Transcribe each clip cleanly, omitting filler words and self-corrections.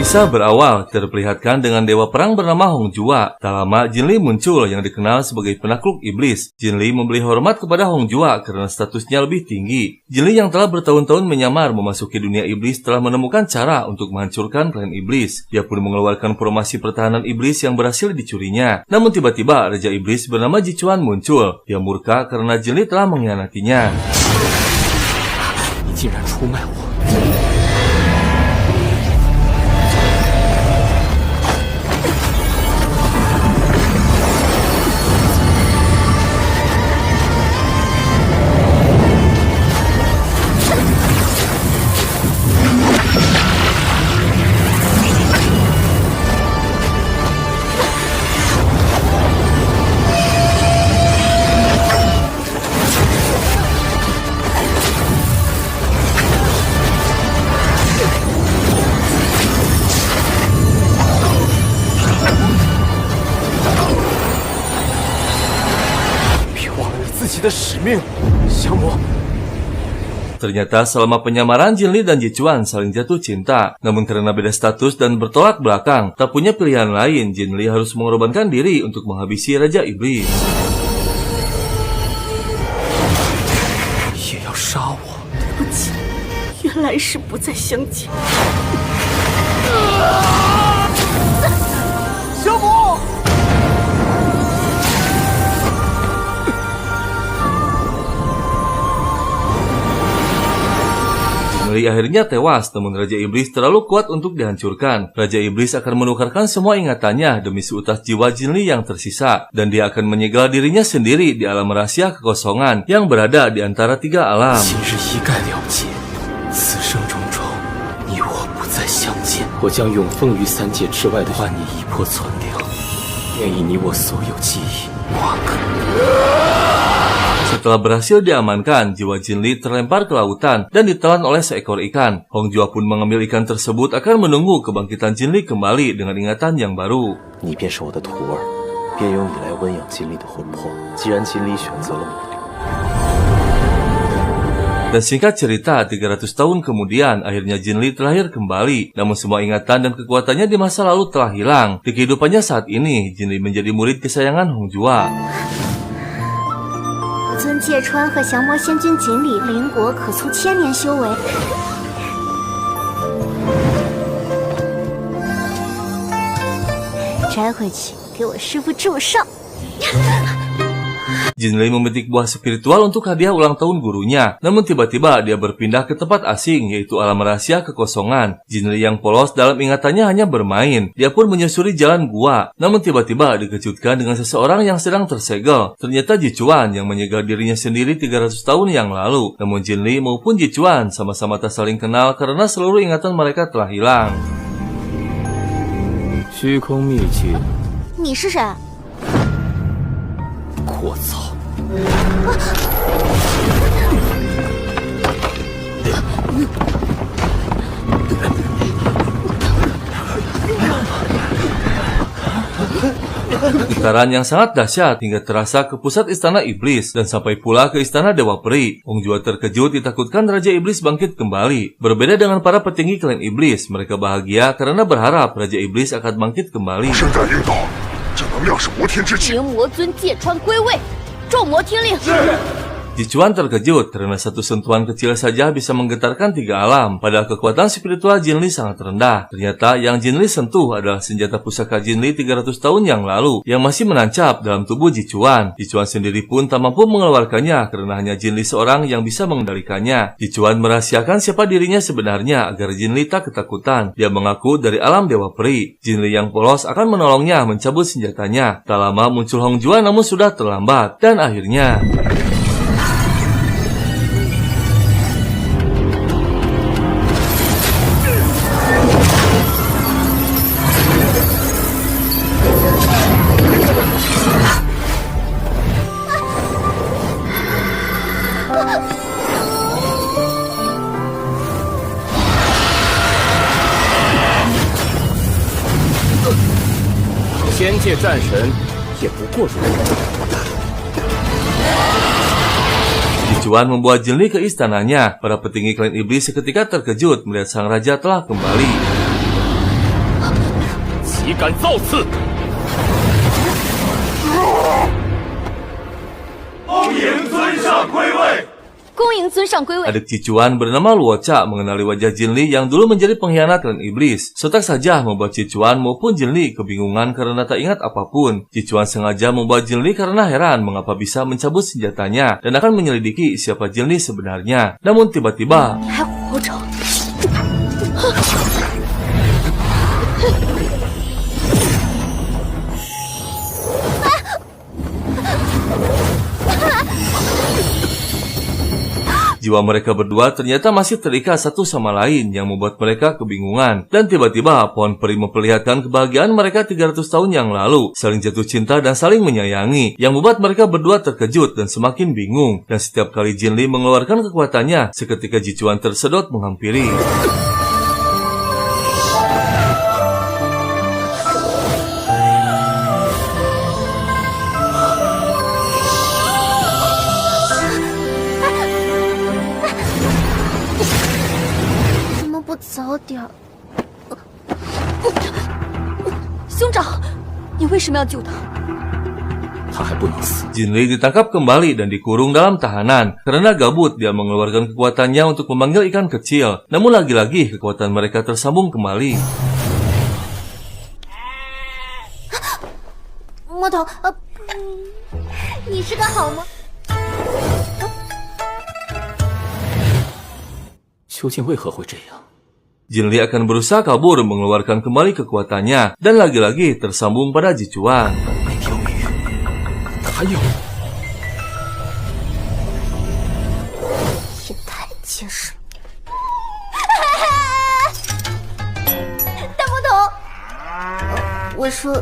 Kisah berawal terperlihatkan dengan dewa perang bernama Hong Jua. Tak lama Jin Li muncul yang dikenal sebagai penakluk iblis. Jin Li memberi hormat kepada Hong Jua karena statusnya lebih tinggi. Jin Li yang telah bertahun-tahun menyamar memasuki dunia iblis telah menemukan cara untuk menghancurkan klan iblis. Dia pun mengeluarkan formasi pertahanan iblis yang berhasil dicurinya. Namun tiba-tiba Raja Iblis bernama Ji Chuan muncul. Dia murka karena Jin Li telah mengkhianatinya. Ternyata selama penyamaran Jin Li dan Ji Chuan saling jatuh cinta. Namun karena beda status dan bertolak belakang, tak punya pilihan lain, Jin Li harus mengorbankan diri untuk menghabisi Raja Iblis. 也要杀我？对不起，原来是不再相见。小母。 Jin Li akhirnya tewas, namun Raja Iblis terlalu kuat untuk dihancurkan. Raja Iblis akan menukarkan semua ingatannya demi seutas jiwa Jin Li yang tersisa, dan dia akan menyegel dirinya sendiri di alam rahasia kekosongan yang berada di antara tiga alam. 我将永封于三界之外的万你一魄存留，愿以你我所有记忆化个。 Setelah berhasil diamankan, jiwa Jin Li terlempar ke lautan dan ditelan oleh seekor ikan. Hong Jua pun mengambil ikan tersebut akan menunggu kebangkitan Jin Li kembali dengan ingatan yang baru. 你便是我的徒儿，便用你来温养金丽的魂魄。既然金丽选择了我。 Dan singkat cerita, 300 tahun kemudian, akhirnya Jin Li terlahir kembali. Namun semua ingatan dan kekuatannya di masa lalu telah hilang. Di kehidupannya saat ini, Jin Li menjadi murid kesayangan Hong Jua. 尊芥川和降魔仙君锦鲤，邻国可促1000年修为。摘回去，给我师父祝寿。 Jin Li memetik buah spiritual untuk hadiah ulang tahun gurunya. Namun tiba-tiba dia berpindah ke tempat asing, yaitu alam rahasia kekosongan. Jin Li yang polos dalam ingatannya hanya bermain. Dia pun menyusuri jalan gua. Namun tiba-tiba dikejutkan dengan seseorang yang sedang tersegel. Ternyata Ji Chuan yang menyegel dirinya sendiri 300 tahun yang lalu. Namun Jin Li maupun Ji Chuan sama-sama tak saling kenal karena seluruh ingatan mereka telah hilang. 虚空秘籍。你是谁？ 我操！ Getaran yang sangat dahsyat hingga terasa ke pusat istana iblis dan sampai pula ke istana Dewa Peri. Hong Jua terkejut ditakutkan Raja Iblis bangkit kembali. Berbeda dengan para petinggi klan iblis, mereka bahagia karena berharap Raja Iblis akan bangkit kembali. 灵魔尊芥川归位，众魔听令。 Ji Chuan terkejut karena satu sentuhan kecil saja bisa menggetarkan tiga alam. Padahal kekuatan spiritual Jin Li sangat rendah. Ternyata yang Jin Li sentuh adalah senjata pusaka Jin Li 300 tahun yang lalu yang masih menancap dalam tubuh Ji Chuan. Ji Chuan sendiri pun tak mampu mengeluarkannya karena hanya Jin Li seorang yang bisa mengendalikannya. Ji Chuan merahasiakan siapa dirinya sebenarnya agar Jin Li tak ketakutan. Dia mengaku dari alam Dewa Peri. Jin Li yang polos akan menolongnya mencabut senjatanya. Tak lama muncul Hong Jua namun sudah terlambat. Dan akhirnya... 仙界战神也不过如此。 Ji Chuan membawa Jin Li ke istananya. Para petinggi klan iblis seketika terkejut melihat sang raja telah kembali. 岂敢造次！恭迎尊上归位。恭迎尊上归位。Adik Cicuan bernama Luocha mengenali wajah Jinli yang dulu menjadi pengkhianat klan iblis. Sontak saja membuat Cicuan maupun Jinli kebingungan karena tak ingat apapun. Cicuan sengaja membuat Jinli karena heran mengapa bisa mencabut senjatanya dan akan menyelidiki siapa Jinli sebenarnya. Namun tiba-tiba, jiwa mereka berdua ternyata masih terikat satu sama lain yang membuat mereka kebingungan. Dan tiba-tiba pohon peri memperlihatkan kebahagiaan mereka 300 tahun yang lalu, saling jatuh cinta dan saling menyayangi, yang membuat mereka berdua terkejut dan semakin bingung. Dan setiap kali Jinli mengeluarkan kekuatannya, seketika Cicuan tersedot menghampiri.兄长，你为什么要救他？他还不能死。 Jinli ditangkap kembali dan dikurung dalam tahanan. Karena gabut, dia mengeluarkan kekuatannya untuk memanggil ikan kecil. Namun lagi-lagi kekuatan mereka tersambung kembali. 魔头，你是个好魔。 究竟为何会这样？ Jinli akan berusaha kabur mengeluarkan kembali kekuatannya dan lagi-lagi tersambung pada Cicuan. 那条鱼还有，也太结实了。大魔头，我说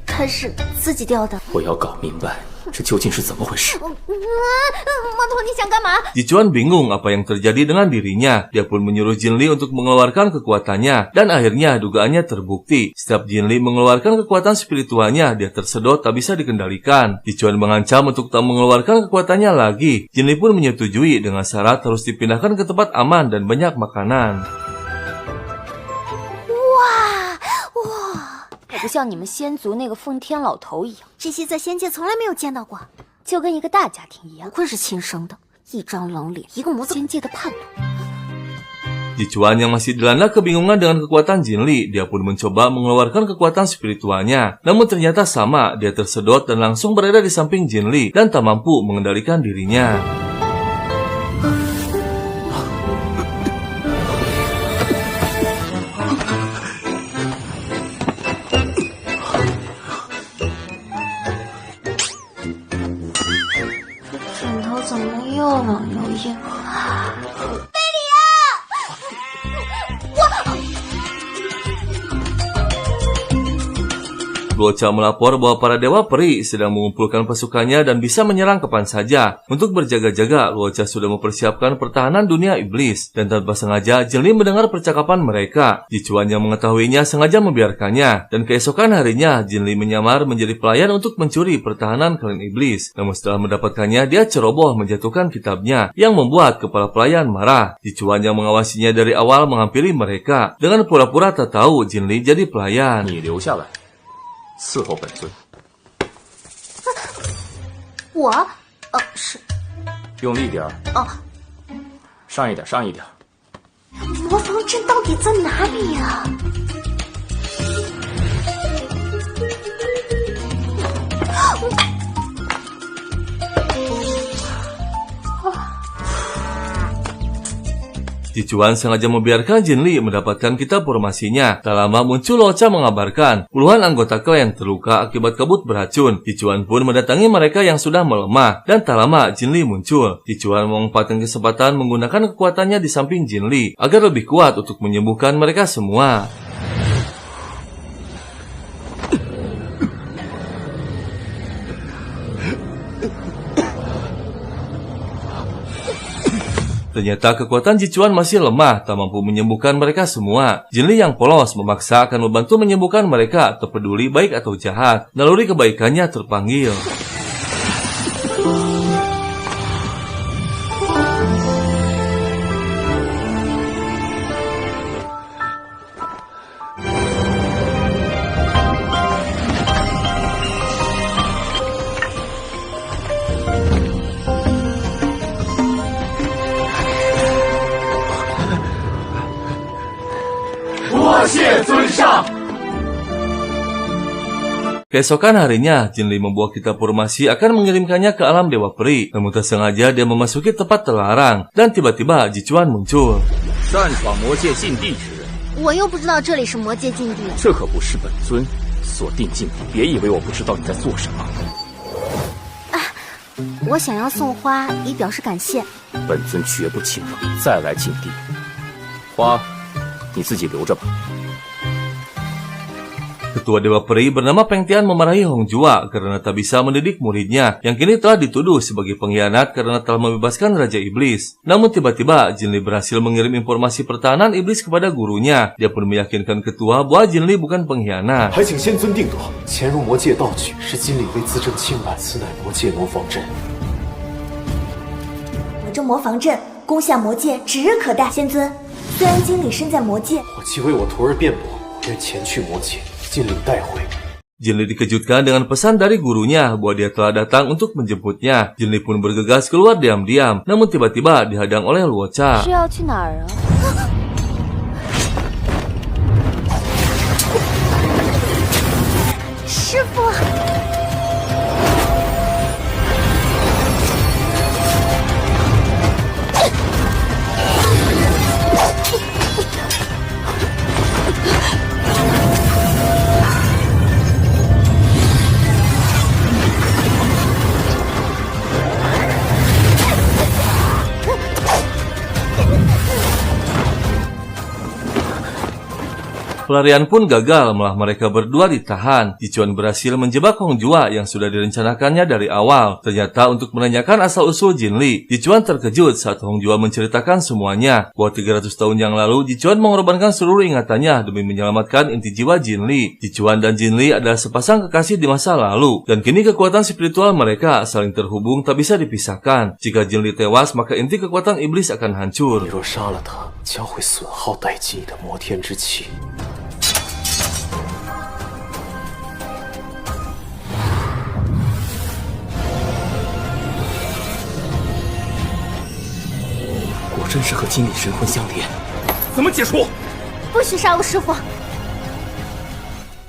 他是自己掉的。我要搞明白这究竟是怎么回事。魔头，你想干嘛？ Cicuan bingung apa yang terjadi dengan dirinya. Dia pun menyuruh Jinli untuk mengeluarkan kekuatannya dan akhirnya dugaannya terbukti. Setiap Jinli mengeluarkan kekuatan spiritualnya, dia tersedot tak bisa dikendalikan. Cicuan mengancam untuk tak mengeluarkan kekuatannya lagi. Jinli pun menyetujui dengan syarat harus dipindahkan ke tempat aman dan banyak makanan. 我不像你们仙族那个奉天老头一样，这些在仙界从来没有见到过，就跟一个大家庭一样不。愧是亲生的，一张冷脸，一个模子。仙界的叛徒。 Cicuan yang masih dilanda kebingungan dengan kekuatan Jinli, dia pun mencoba mengeluarkan kekuatan spiritualnya. Namun ternyata sama, dia tersedot dan langsung berada di samping Jinli dan tak mampu mengendalikan dirinya. Luocha melapor bahwa para dewa peri sedang mengumpulkan pasukannya dan bisa menyerang kapan saja. Untuk berjaga-jaga, Luocha sudah mempersiapkan pertahanan dunia iblis. Dan tanpa sengaja, Jinli mendengar percakapan mereka. Cicuan yang mengetahuinya sengaja membiarkannya. Dan keesokan harinya, Jinli menyamar menjadi pelayan untuk mencuri pertahanan klan iblis. Namun setelah mendapatkannya, dia ceroboh menjatuhkan kitabnya, yang membuat kepala pelayan marah. Cicuan yang mengawasinya dari awal menghampiri mereka. Dengan pura-pura tak tahu Jinli jadi pelayan. 你留下来，伺候本尊。我，是用力点儿。哦，上一点，上一点。魔方阵到底在哪里呀？Cicuan sengaja membiarkan Jinli mendapatkan kitab formasinya. Tak lama muncul Luocha mengabarkan puluhan anggota klan yang terluka akibat kabut beracun. Cicuan pun mendatangi mereka yang sudah melemah. Dan tak lama Jinli muncul. Cicuan memanfaatkan kesempatan menggunakan kekuatannya di samping Jinli agar lebih kuat untuk menyembuhkan mereka semua. Ternyata kekuatan Cicuan masih lemah, tak mampu menyembuhkan mereka semua. Jinli yang polos memaksa akan membantu menyembuhkan mereka, tak peduli baik atau jahat. Naluri kebaikannya terpanggil. 界尊上。 Keesokan harinya, Jinli membawa kitab formasi akan mengirimkannya ke alam Dewa Peri. Namun tak sengaja dia memasuki tempat terlarang, dan tiba-tiba Jichuan muncul. 擅闯魔界禁地之人，我又不知道这里是魔界禁地。这可不是本尊所定禁地，别以为我不知道你在做什么。我想要送花以表示感谢。本尊绝不轻容你再来禁地。花，你自己留着吧。 Ketua Dewa Peri bernama Peng Tian memarahi Hong Jua karena tak bisa mendidik muridnya yang kini telah dituduh sebagai pengkhianat karena telah membebaskan Raja Iblis. Namun tiba-tiba Jinli berhasil mengirim informasi pertahanan iblis kepada gurunya. Dia pun meyakinkan ketua bahwa Jinli bukan pengkhianat. 还请仙尊定夺，潜入魔界道具是金领为自证清白，此乃魔界魔防阵。我这魔防阵攻下魔界指日可待。仙尊，虽然金领身在魔界，我既为我徒儿辩驳，我愿前去魔界，金领带回。 Jinli dikejutkan dengan pesan dari gurunya bahwa dia telah datang untuk menjemputnya. Jinli pun bergegas keluar diam-diam, namun tiba-tiba dihadang oleh Luo Cha. 是要去哪儿啊？ 师傅， Pelarian pun gagal, malah mereka berdua ditahan. Jichuan berhasil menjebak Hong Jua yang sudah direncanakannya dari awal. Ternyata untuk menanyakan asal-usul Jinli, Jichuan terkejut saat Hong Jua menceritakan semuanya. Bahwa 300 tahun yang lalu, Jichuan mengorbankan seluruh ingatannya demi menyelamatkan inti jiwa Jinli. Jichuan dan Jinli adalah sepasang kekasih di masa lalu. Dan kini kekuatan spiritual mereka saling terhubung tak bisa dipisahkan. Jika Jinli tewas, maka inti kekuatan iblis akan hancur. 你若杀了他，将会损耗殆尽你的魔天之气。 果真是和金领神魂相连，怎么解除？ 不许杀我师傅！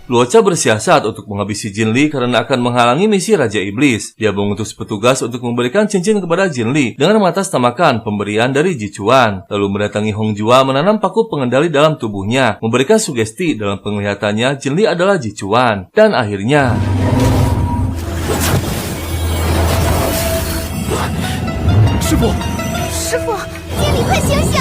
Luo Cha bersiasat untuk menghabisi Jinli karena akan menghalangi misi Raja Iblis. Dia mengutus petugas untuk memberikan cincin kepada Jinli dengan mengatasnamakan pemberian dari Jichuan. Lalu mendatangi Hong Jua menanam paku pengendali dalam tubuhnya, memberikan sugesti dalam penglihatannya Jinli adalah Jichuan. Dan akhirnya... 师傅，师傅，经理快醒醒！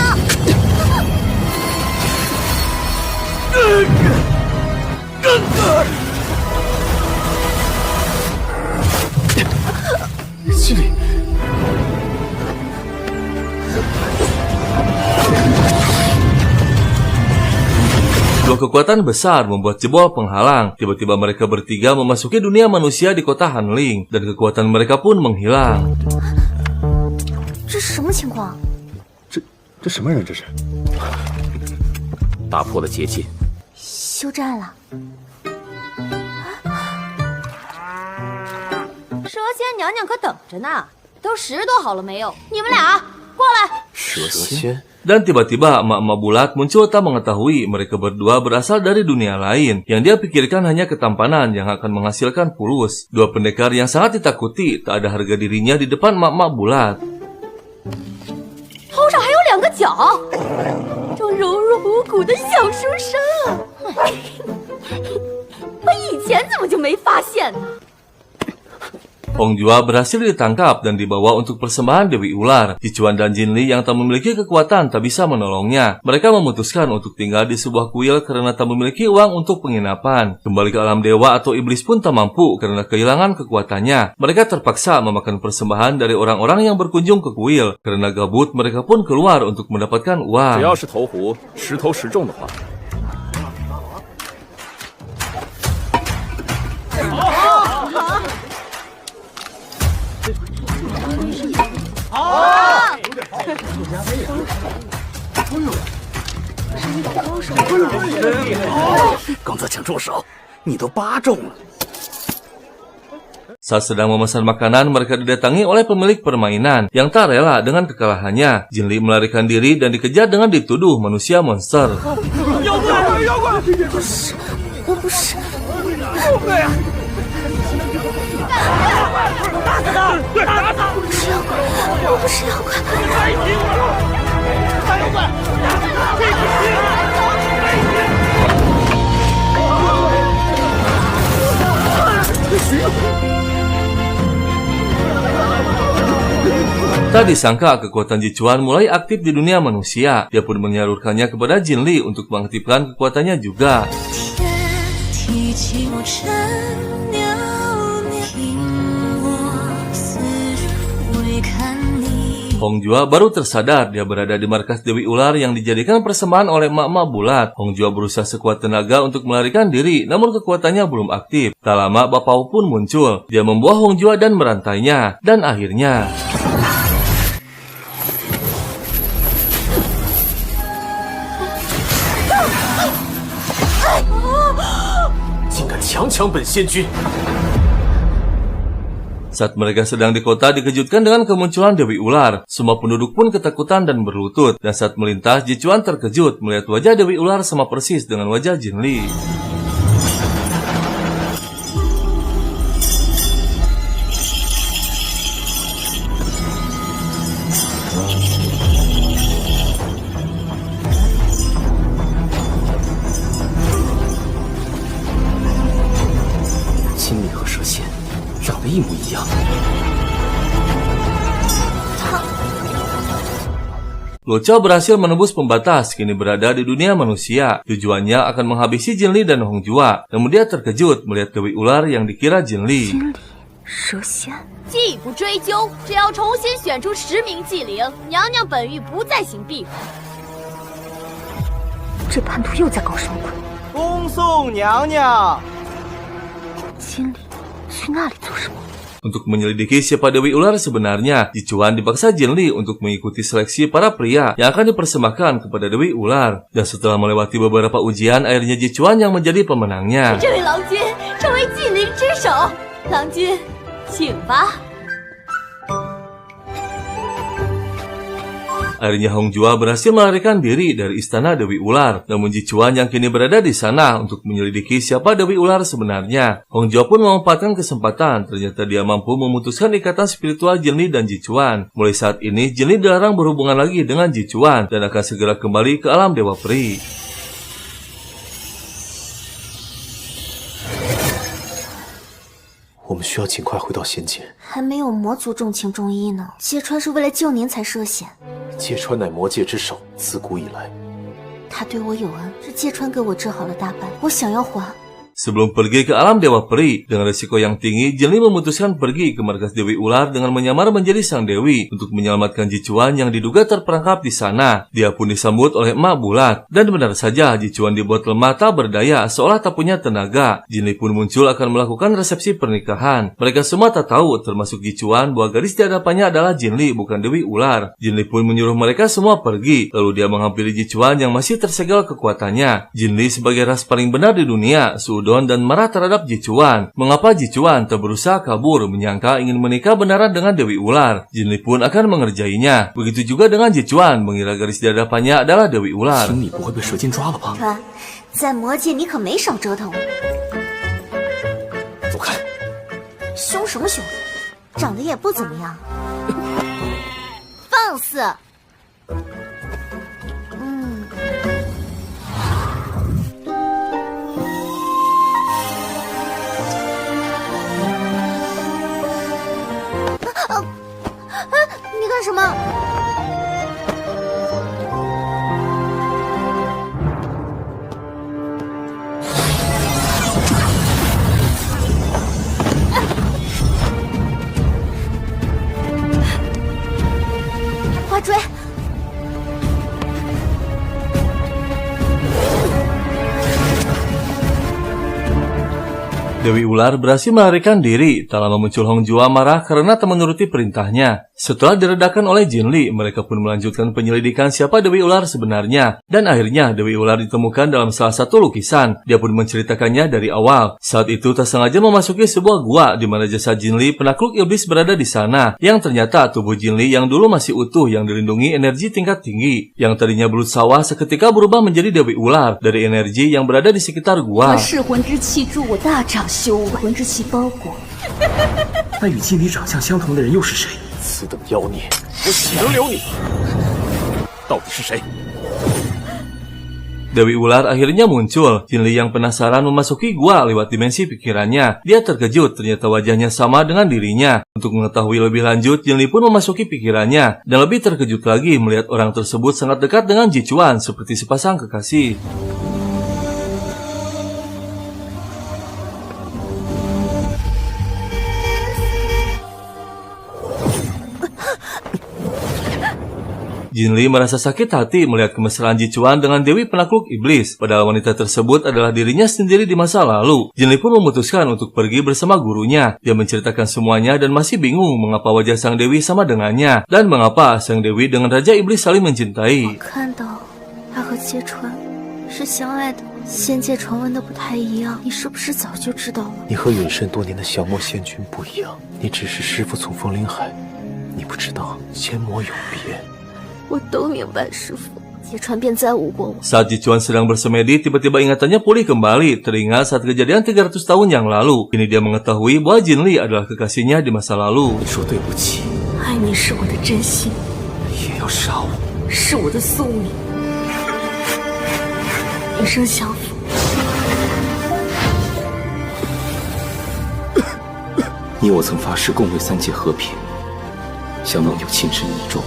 经理， Dua kekuatan besar membuat jebol penghalang. Tiba-tiba mereka bertiga memasuki dunia manusia di kota Hanling, dan kekuatan mereka pun menghilang. 这是什么情况？这什么人？这是？ 打破了结界， 休战了。 蛇仙娘娘可等着呢，都10多好了没有？你们俩过来！ 蛇仙。 Dan tiba-tiba emak-emak bulat muncul tak mengetahui mereka berdua berasal dari dunia lain. Yang dia pikirkan hanya ketampanan yang akan menghasilkan fulus. Dua pendekar yang sangat ditakuti, tak ada harga dirinya di depan emak-emak bulat. 头上还有2个角，这柔弱无骨的小书生，我以前怎么就没发现呢？ Hong Jua berhasil ditangkap dan dibawa untuk persembahan Dewi Ular. Jichuan dan Jinli yang tak memiliki kekuatan tak bisa menolongnya. Mereka memutuskan untuk tinggal di sebuah kuil karena tak memiliki uang untuk penginapan. Kembali ke alam dewa atau iblis pun tak mampu karena kehilangan kekuatannya. Mereka terpaksa memakan persembahan dari orang-orang yang berkunjung ke kuil. Karena gabut, mereka pun keluar untuk mendapatkan 只 uang. 要是投壶10投10中的话， 刚才抢中手，你都8中了。 Saat sedang memesan makanan, mereka didatangi oleh pemilik permainan yang tak rela dengan kekalahannya. Jinli melarikan diri dan dikejar dengan dituduh manusia monster. 妖怪！妖怪！不是，我不是。我不是妖怪。Tak disangka kekuatan Jichuan mulai aktif di dunia manusia. Dia pun menyalurkannya kepada Jin Li untuk mengaktifkan kekuatannya juga. Hongjua baru tersadar dia berada di markas Dewi Ular yang dijadikan persembahan oleh emak-emak bulat. Hongjua berusaha sekuat tenaga untuk melarikan diri, namun kekuatannya belum aktif. Tak lama Bapau pun muncul. Dia membawa Hongjua dan merantainya. Dan akhirnya... 强抢本仙君。 Saat mereka sedang di kota dikejutkan dengan kemunculan Dewi Ular. Semua penduduk pun ketakutan dan berlutut. Dan saat melintas, Jichuan terkejut melihat wajah Dewi Ular sama persis dengan wajah Jin Li. Jin Li 和蛇仙 长得一模一样。Luo Chao berhasil menembus pembatas, kini berada di dunia manusia. Tujuannya akan menghabisi Jin Li dan Hongjua. Namun dia terkejut melihat Dewi Ular yang dikira Jin Li. 蛇仙，既不追究，只要重新选出10名祭灵，娘娘本欲不再行避讳。这叛徒又在搞什么鬼？恭送娘娘。经理去那里做什么？ Untuk menyelidiki siapa Dewi Ular sebenarnya, Jichuan dipaksa Jin Li untuk mengikuti seleksi para pria yang akan dipersembahkan kepada Dewi Ular. Dan setelah melewati beberapa ujian, akhirnya Jichuan yang menjadi pemenangnya. 这位郎君成为祭灵之首，郎君，请吧。 Akhirnya Hongjua berhasil melarikan diri dari istana Dewi Ular. Namun Jichuan yang kini berada di sana untuk menyelidiki siapa Dewi Ular sebenarnya. Hongjua pun memanfaatkan kesempatan. Ternyata dia mampu memutuskan ikatan spiritual Jin Li dan Jichuan. Mulai saat ini Jin Li dilarang berhubungan lagi dengan Jichuan dan akan segera kembali ke alam Dewa Peri. 我们需要尽快回到仙界。还没有魔族重情重义呢。芥川是为了救您才涉险。芥川乃魔界之首，自古以来。他对我有恩，是芥川给我治好了大半，我想要还。 Sebelum pergi ke alam Dewa Peri, dengan risiko yang tinggi, Jin Li memutuskan pergi ke markas Dewi Ular dengan menyamar menjadi sang dewi untuk menyelamatkan Jichuan yang diduga terperangkap di sana. Dia pun disambut oleh emak bulat. Dan benar saja, Jichuan dibuat lemah tak berdaya, seolah tak punya tenaga. Jin Li pun muncul akan melakukan resepsi pernikahan. Mereka semua tak tahu, termasuk Jichuan, bahwa gadis di hadapannya adalah Jin Li, bukan Dewi Ular. Jin Li pun menyuruh mereka semua pergi. Lalu dia menghampiri Jichuan yang masih tersegel kekuatannya. Jin Li sebagai ras paling benar di dunia, dan marah terhadap Jichuan. Mengapa Jichuan tak berusaha kabur menyangka ingin menikah benaran dengan Dewi Ular? Jin Li pun akan mengerjainya. Begitu juga dengan Jichuan, mengira garis di hadapannya adalah Dewi Ular. 你不会被蛇精抓了吧？川，在魔界你可没少折腾我。走开！凶什么凶？长得也不怎么样。放肆！你干什么？花追！ Dewi Ular berhasil melarikan diri. Tak lama muncul Hong Jua marah karena tak menuruti perintahnya. Setelah diredakan oleh Jin Li, mereka pun melanjutkan penyelidikan siapa Dewi Ular sebenarnya. Dan akhirnya Dewi Ular ditemukan dalam salah satu lukisan. Dia pun menceritakannya dari awal. Saat itu tak sengaja memasuki sebuah gua di mana jasad Jin Li, penakluk iblis, berada di sana. Yang ternyata tubuh Jin Li yang dulu masih utuh yang dilindungi energi tingkat tinggi. Yang tadinya belut sawah seketika berubah menjadi Dewi Ular dari energi yang berada di sekitar gua. 那与金离长相相同的人又是谁？ 此等妖孽，我岂能留你？到底是谁？ Dewi Ular akhirnya muncul. Jin Li yang penasaran memasuki gua lewat dimensi pikirannya. Dia terkejut, ternyata wajahnya sama dengan dirinya. Untuk mengetahui lebih lanjut, Jin Li pun memasuki pikirannya. Dan lebih terkejut lagi melihat orang tersebut sangat dekat dengan Ji Chuan seperti sepasang kekasih. Jin Li merasa sakit hati melihat kemesraan Ji Chuan dengan Dewi Penakluk Iblis. Padahal wanita tersebut adalah dirinya sendiri di masa lalu. Jin Li pun memutuskan untuk pergi bersama gurunya. Dia menceritakan semuanya dan masih bingung mengapa wajah Sang Dewi sama dengannya. Dan mengapa Sang Dewi dengan Raja Iblis saling mencintai. 看到他和芥川是相爱的，仙界传闻的不太一样，你是不是早就知道了？你和陨身多年的降魔仙君不一样，你只是师父从风林海，你不知道仙魔有别。 我都明白，师父。芥川便再无过我。 Saat Ji Chuan sedang bersemedi, tiba-tiba ingatannya pulih kembali. Teringat saat kejadian 300 tahun yang lalu. Kini dia mengetahui bahwa Jin Li adalah kekasihnya di masa lalu. 说对不起，爱你是我的真心，也要杀我。是我的宿命，一生相扶。你我曾发誓共为三界和平，想望有情之义重。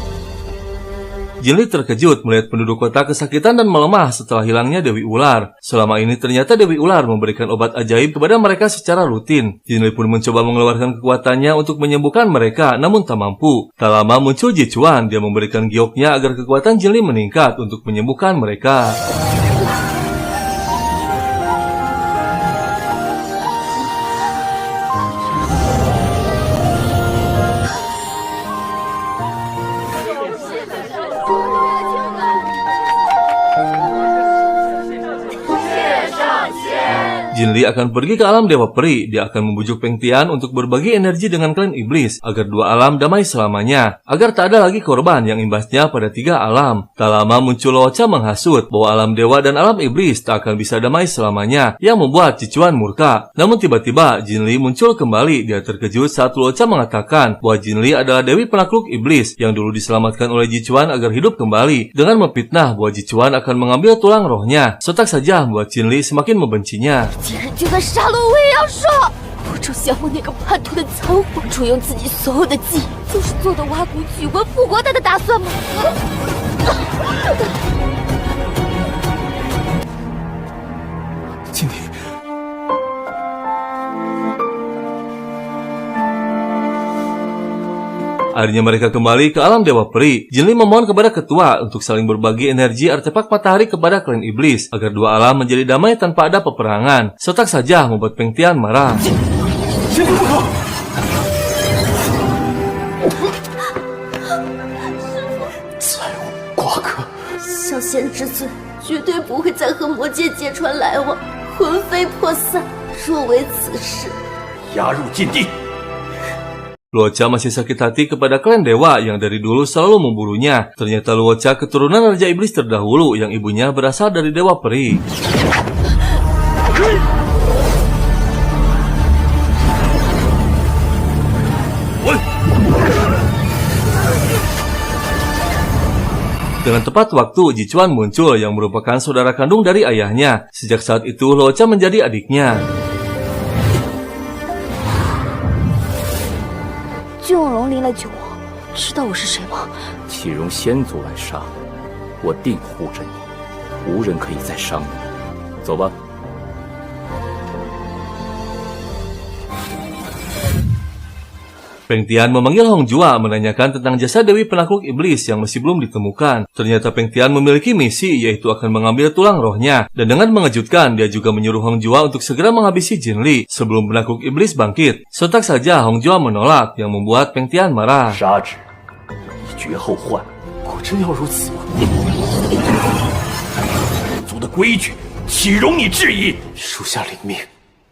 Jin Li terkejut melihat penduduk kota kesakitan dan melemah setelah hilangnya Dewi Ular. Selama ini ternyata Dewi Ular memberikan obat ajaib kepada mereka secara rutin. Jin Li pun mencoba mengeluarkan kekuatannya untuk menyembuhkan mereka, namun tak mampu. Tak lama muncul Ji Chuan, dia memberikan gioknya agar kekuatan Jin Li meningkat untuk menyembuhkan mereka. Jin Li akan pergi ke alam Dewa Peri. Dia akan membujuk Peng Tian untuk berbagi energi dengan klan iblis agar dua alam damai selamanya, agar tak ada lagi korban yang imbasnya pada 3 alam. Tak lama muncul Luo Cha menghasut bahwa alam dewa dan alam iblis tak akan bisa damai selamanya, yang membuat Ji Chuan murka. Namun tiba-tiba Jin Li muncul kembali. Dia terkejut saat Luo Cha mengatakan bahwa Jin Li adalah Dewi Penakluk Iblis yang dulu diselamatkan oleh Ji Chuan agar hidup kembali, dengan memfitnah bahwa Ji Chuan akan mengambil tulang rohnya. Sontak saja membuat Jin Li semakin membencinya. 既然就算杀了我也要说，我周降魔那个叛徒的残火，主用自己所有的记忆，就是做的挖骨举棺复活他的打算吗？经理， Akhirnya mereka kembali ke alam Dewa Peri. Jin Li memohon kepada ketua untuk saling berbagi energi artefak matahari kepada klan iblis agar dua alam menjadi damai tanpa ada peperangan. Sontak saja membuat Peng Tian marah. 再无瓜葛，小仙之尊绝对不会再和魔界芥川来往，魂飞魄散。若为此事，押入禁地。 Luo Cha masih sakit hati kepada klan dewa yang dari dulu selalu memburunya. Ternyata Luo Cha keturunan Raja Iblis terdahulu yang ibunya berasal dari Dewa Peri. Dengan tepat waktu, Ji Chuan muncul yang merupakan saudara kandung dari ayahnya. Sejak saat itu, Luo Cha menjadi adiknya. 巨蓊龙临了酒窝，知道我是谁吗？启荣先祖来杀我，定护着你，无人可以再伤你。走吧。Peng Tian memanggil Hong Jua menanyakan tentang jasa Dewi Penakluk Iblis yang masih belum ditemukan. Ternyata Peng Tian memiliki misi, yaitu akan mengambil tulang rohnya. Dan dengan mengejutkan, dia juga menyuruh Hong Jua untuk segera menghabisi Jin Li sebelum Penakluk Iblis bangkit. Sontak saja Hong Jua menolak, yang membuat Peng Tian marah. 杀之，以绝后患。果真要如此吗？族的规矩，岂容你质疑？属下领命。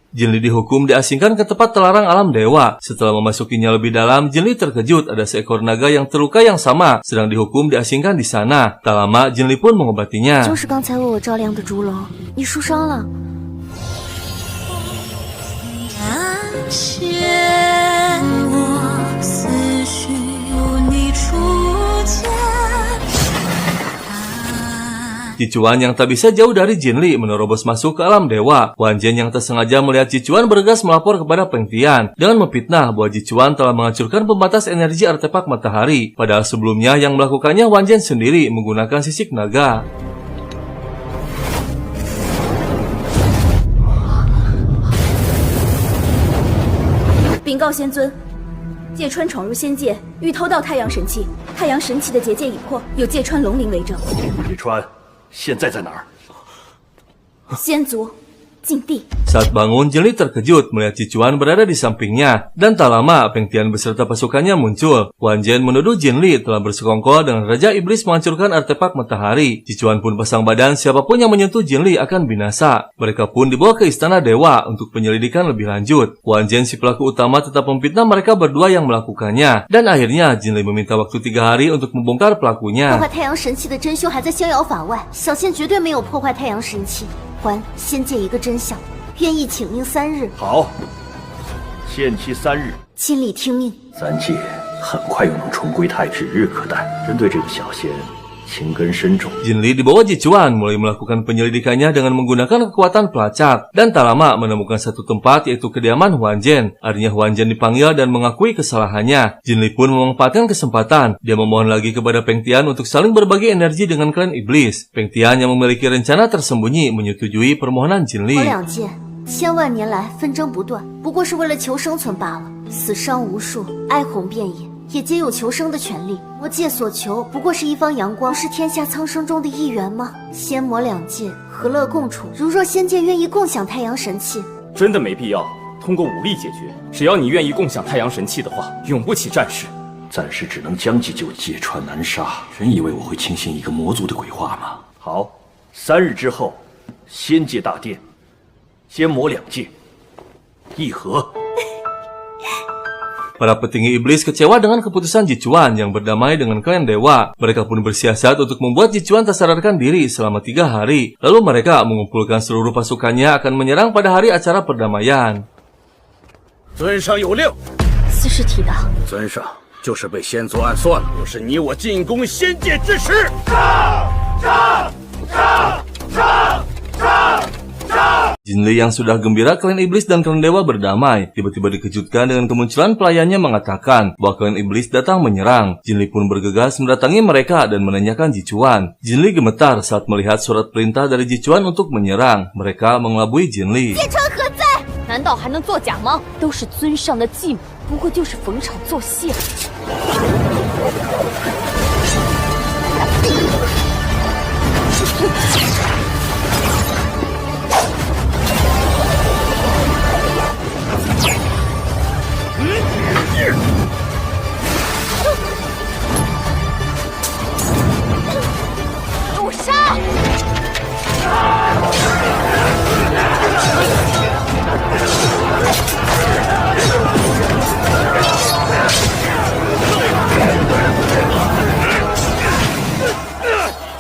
Jin Li dihukum diasingkan ke tempat terlarang alam dewa. Setelah memasukinya lebih dalam, Jin Li terkejut ada seekor naga yang terluka yang sama sedang dihukum diasingkan di sana. Tak lama, Jin Li pun mengobatinya. 就是刚才为我照亮的烛龙，你受伤了。 Jichuan yang tak bisa jauh dari Jin Li menerobos masuk ke alam dewa. Wan Jian yang tak sengaja melihat Jichuan bergegas melapor kepada Peng Tian dengan memfitnah bahwa Jichuan telah menghancurkan pembatas energi artefak matahari. Padahal sebelumnya yang melakukannya Wan Jian sendiri menggunakan sisik naga. 禀告仙尊，芥川闯入仙界，欲偷盗太阳神器。太阳神器的结界已破，有芥川龙鳞为证。芥川现在在哪儿？ 仙族，禁地。 Saat bangun, Jin Li terkejut melihat Jichuan berada di sampingnya. Dan tak lama, Peng Tian beserta pasukannya muncul. Wan Jian menuduh Jin Li telah bersekongkol dengan Raja Iblis menghancurkan artefak matahari. Jichuan pun pasang badan siapapun yang menyentuh Jin Li akan binasa. Mereka pun dibawa ke istana dewa untuk penyelidikan lebih lanjut. Wan Jian si pelaku utama tetap memfitnah mereka berdua yang melakukannya. Dan akhirnya Jin Li meminta waktu 3 hari untuk membongkar pelakunya. 破坏太阳神器的真凶还在逍遥法外，小仙绝对没有破坏太阳神器，还仙界一个真相。 愿意请命3日。好，限期3日。亲理听命。三界很快又能重归太指日可待。针对这个小仙，情根深重。Jin Li dibawa Jichuan mulai melakukan penyelidikannya dengan menggunakan kekuatan pelacak dan tak lama menemukan satu tempat yaitu kediaman Wan Jian. Akhirnya Wan Jian dipanggil dan mengakui kesalahannya. Jin Li pun memanfaatkan kesempatan. Dia memohon lagi kepada Peng Tian untuk saling berbagi energi dengan klan iblis. Peng Tian yang memiliki rencana tersembunyi menyetujui permohonan Jin Li. 千万年来纷争不断，不过是为了求生存罢了。死伤无数，哀鸿遍野，也皆有求生的权利。魔界所求不过是一方阳光，是天下苍生中的一员吗？仙魔两界和乐共处。如若仙界愿意共享太阳神器，真的没必要通过武力解决。只要你愿意共享太阳神器的话，永不起战事。暂时只能将计就计，芥川难杀。真以为我会轻信一个魔族的鬼话吗？好，3日之后，仙界大殿。 仙魔两界议和。Para petinggi iblis kecewa dengan keputusan Jichuan yang berdamai dengan klan dewa. Mereka pun bersiasat untuk membuat Jichuan tak sadarkan diri selama 3 hari. Lalu mereka mengumpulkan seluruh pasukannya akan menyerang pada hari acara perdamaian. 尊上有令，四世体的。尊上就是被仙族暗算了，又是你我进攻仙界之时。 Jin Li yang sudah gembira klan iblis dan klan dewa berdamai, tiba-tiba dikejutkan dengan kemunculan pelayannya mengatakan bahwa klan iblis datang menyerang. Jin Li pun bergegas mendatangi mereka dan menanyakan Jichuan. Jin Li gemetar saat melihat surat perintah dari Jichuan untuk menyerang. Mereka mengelabui Jin Li. 芥川何在？难道还能作假吗？都是尊上的计谋，不过就是逢场作戏。 给我杀！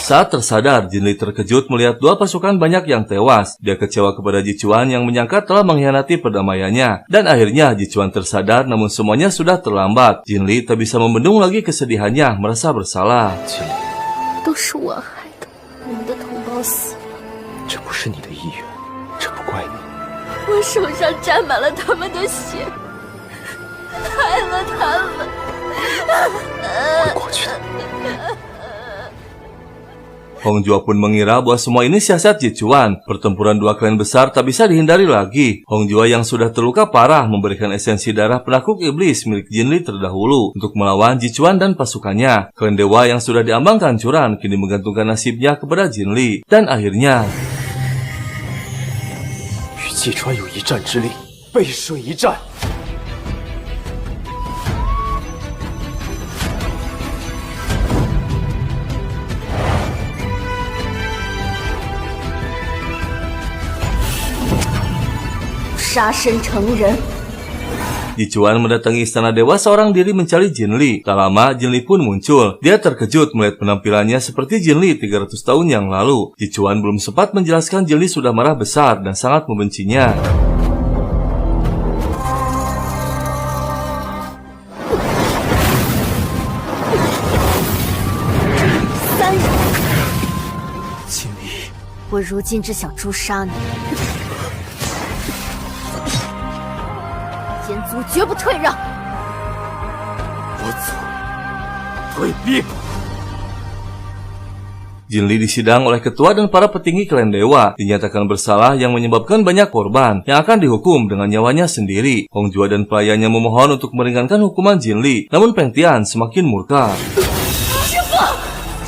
Saat tersadar, Jin Li terkejut melihat 2 pasukan banyak yang tewas. Dia kecewa kepada Jichuan yang menyangka telah mengkhianati perdamaiannya. Dan akhirnya Jichuan tersadar namun semuanya sudah terlambat. Jin Li tak bisa membendung lagi kesedihannya, merasa bersalah. 都是我害的，我们的同胞死，这不是你的意愿，这不怪你。我手上沾满了他们的血，害了他们。会过去的。Hong Jua pun mengira bahwa semua ini siasat Ji Chuan. Pertempuran dua klan besar tak bisa dihindari lagi. Hong Jua yang sudah terluka parah memberikan esensi darah penakluk iblis milik Jin Li terdahulu untuk melawan Ji Chuan dan pasukannya. Klan dewa yang sudah diambang kehancuran kini menggantungkan nasibnya kepada Jin Li. Dan akhirnya 与季川有一战之力，背水一战。 杀身成仁。 Ji Chuan mendatangi istana dewa seorang diri mencari Jin Li. Tak lama Jin Li pun muncul. Dia terkejut melihat penampilannya seperti Jin Li 300 tahun yang lalu. Ji Chuan belum sempat menjelaskan Jin Li sudah marah besar dan sangat membencinya.经理，我如今只想诛杀你。 仙族绝不退让！我走，退兵。 Jin Li disidang oleh ketua dan para petinggi klan dewa, dinyatakan bersalah yang menyebabkan banyak korban yang akan dihukum dengan nyawanya sendiri. Hong Jua dan pelayannya memohon untuk meringankan hukuman Jin Li, namun Peng Tian semakin murka.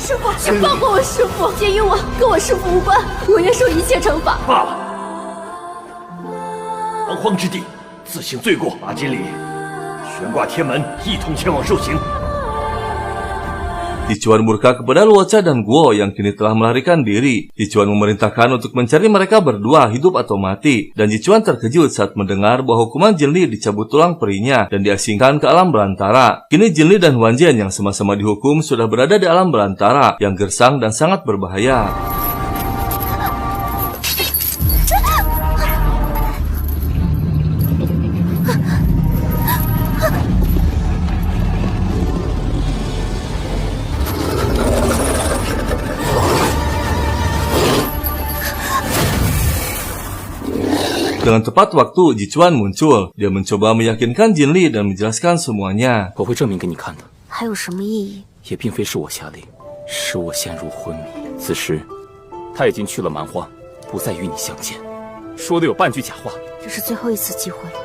师傅，请放过我师傅，鉴于我跟我师傅无关，我愿受一切惩罚。罢了，蛮荒之地，自行罪过。马经理，悬挂天门，一同前往受刑。 Ji Chuan murka kepada Luocha dan Guo yang kini telah melarikan diri. Ji Chuan memerintahkan untuk mencari mereka berdua hidup atau mati. Dan Ji Chuan terkejut saat mendengar bahwa hukuman Jin Li dicabut tulang perinya dan diasingkan ke alam belantara. Kini Jin Li dan Huan Jian yang sama-sama dihukum sudah berada di alam belantara yang gersang dan sangat berbahaya. Dengan tepat waktu, Ji Chuan muncul. Dia mencoba meyakinkan Jin Li dan menjelaskan semuanya. 我会证明给你看的，还有什么意义？也并非是我下令，是我陷入昏迷。此时，他已经去了蛮荒，不再与你相见，说的有半句假话。这是最后一次机会了。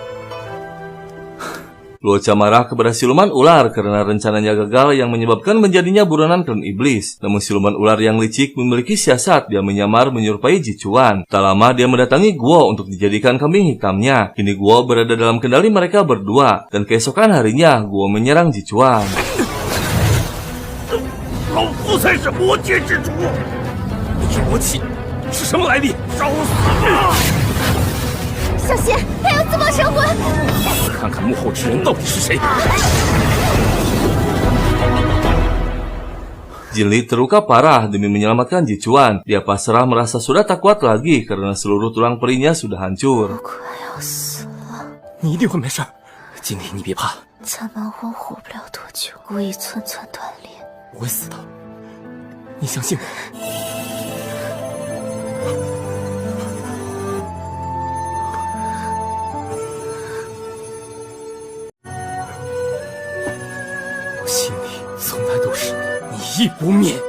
Luocha marah kepada siluman ular karena rencananya gagal yang menyebabkan menjadinya buronan klan iblis. Namun siluman ular yang licik memiliki siasat. Dia menyamar menyerupai Ji Chuan. Tak lama dia mendatangi Guo untuk dijadikan kambing hitamnya. Kini Guo berada dalam kendali mereka berdua. Dan keesokan harinya Guo menyerang Ji Chuan. 老夫才是魔界之主，你这魔气是什么来历？找死吧！ 小心，他有自爆神魂！ 看看幕后之人到底是谁。 Jin Li terluka parah demi menyelamatkan Ji Chuan. Dia pasrah merasa sudah tak kuat lagi karena seluruh tulang perinya sudah hancur. 快要死了，你一定会没事儿，经理，你别怕，在蛮荒活不了多久，我已寸寸断裂。我会死的，你相信我。 我心里从来都是你一不灭。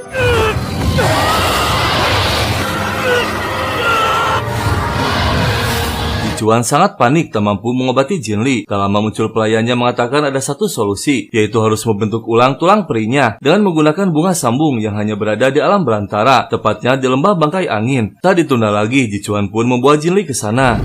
Ji Chuan sangat panik tak mampu mengobati Jin Li. Tak lama muncul pelayannya mengatakan ada satu solusi, yaitu harus membentuk ulang tulang perinya dengan menggunakan bunga sambung yang hanya berada di alam belantara, tepatnya di lembah bangkai angin. Tak ditunda lagi, Ji Chuan pun membawa Jin Li ke sana.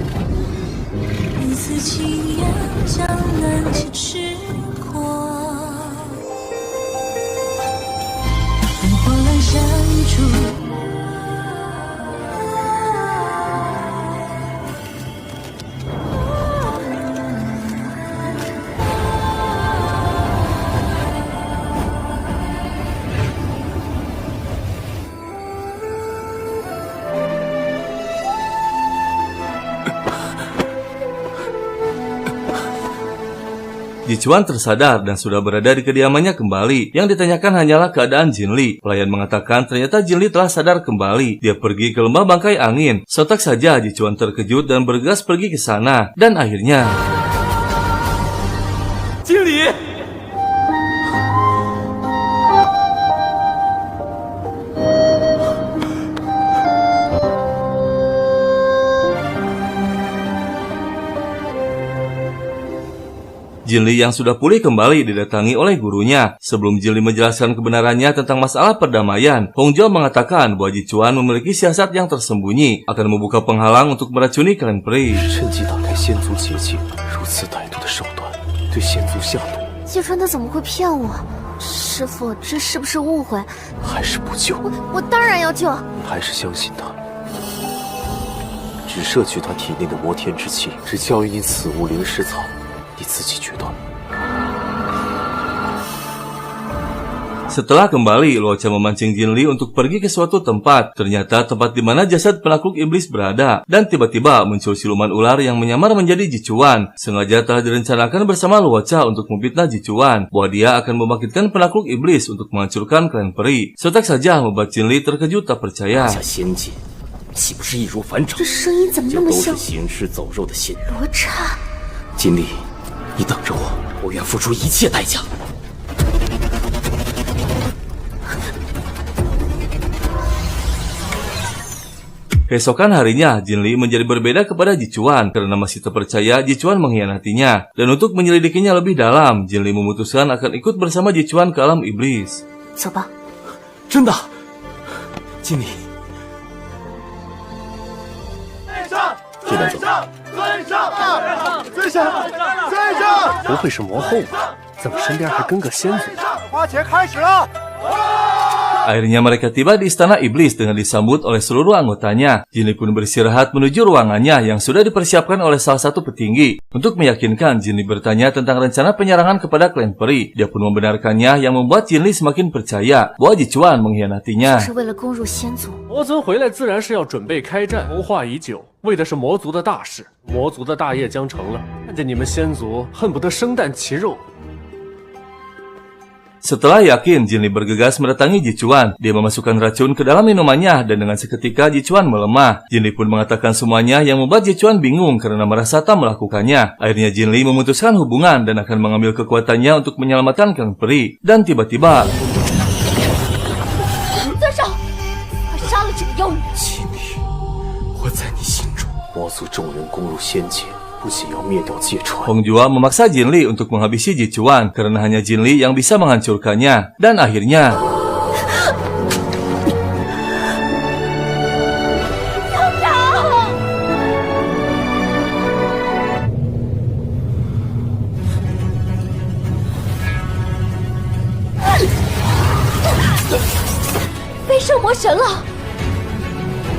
Ji Chuan tersadar dan sudah berada di kediamannya kembali. Yang ditanyakan hanyalah keadaan Jin Li. Pelayan mengatakan ternyata Jin Li telah sadar kembali. Dia pergi ke lembah bangkai angin. Sontak saja Ji Chuan terkejut dan bergegas pergi ke sana. Dan akhirnya... Jin Li! Jinli yang sudah pulih kembali didatangi oleh gurunya. Sebelum Jinli menjelaskan kebenarannya tentang masalah perdamaian, Hong Jua mengatakan bahwa Ji Chuan memiliki siasat yang tersembunyi, akan membuka penghalang untuk meracuni klan peri. 趁机打开仙族结界，如此歹毒的手段，对仙族下毒，芥川他怎么会骗我？师傅，这是不是误会？还是不救？我当然要救。还是相信他，只摄取他体内的魔天之气，只教育你此物灵石草，你自己决断。 Setelah kembali, Luo Chen memancing Jinli untuk pergi ke suatu tempat. Ternyata tempat di mana jasad penakluk iblis berada. Dan tiba-tiba muncul siluman ular yang menyamar menjadi Ji Chuan. Sengaja telah direncanakan bersama Luo Chen untuk memfitnah Ji Chuan bahwa dia akan membangkitkan penakluk iblis untuk menghancurkan klan peri. Sontak saja membuat Jinli terkejut tak percaya. 岂不是易如反掌？这声音怎么那么像？都是行尸走肉的仙。罗刹，金丽，你等着我，我愿付出一切代价。 Keesokan harinya, Jinli menjadi berbeda kepada Ji Chuan karena masih terpercaya Ji Chuan mengkhianatinya. Dan untuk menyelidikinya lebih dalam, Jinli memutuskan akan ikut bersama Ji Chuan ke alam iblis. 走吧。真的，经理。这边走。不会是魔后吧？怎么身边还跟个仙族？ Akhirnya mereka tiba di istana iblis dengan disambut oleh seluruh anggotanya. Jinli pun beristirahat menuju ruangannya yang sudah dipersiapkan oleh salah satu petinggi. Untuk meyakinkan, Jinli bertanya tentang rencana penyerangan kepada klan peri. Dia pun membenarkannya yang membuat Jinli semakin percaya bahwa Ji Chuan mengkhianatinya. 是为了攻入仙族。魔尊回来自然是要准备开战，谋划已久，为的是魔族的大事。魔族的大业将成了，看见你们仙族恨不得生啖其肉。 Setelah yakin, Jinli bergegas mendatangi Ji Chuan. Dia memasukkan racun ke dalam minumannya dan dengan seketika Ji Chuan melemah. Jinli pun mengatakan semuanya yang membuat Ji Chuan bingung karena merasa tak melakukannya. Akhirnya Jinli memutuskan hubungan dan akan mengambil kekuatannya untuk menyelamatkan klan peri. Dan tiba-tiba... 段少，快杀了这个妖女！金丽，我在你心中。魔族众人攻入仙界。 不仅要灭掉芥川， Hong Jua memaksa Jinli untuk menghabisi Ji Chuan karena hanya Jinli yang bisa menghancurkannya. Dan akhirnya...飞圣魔神了！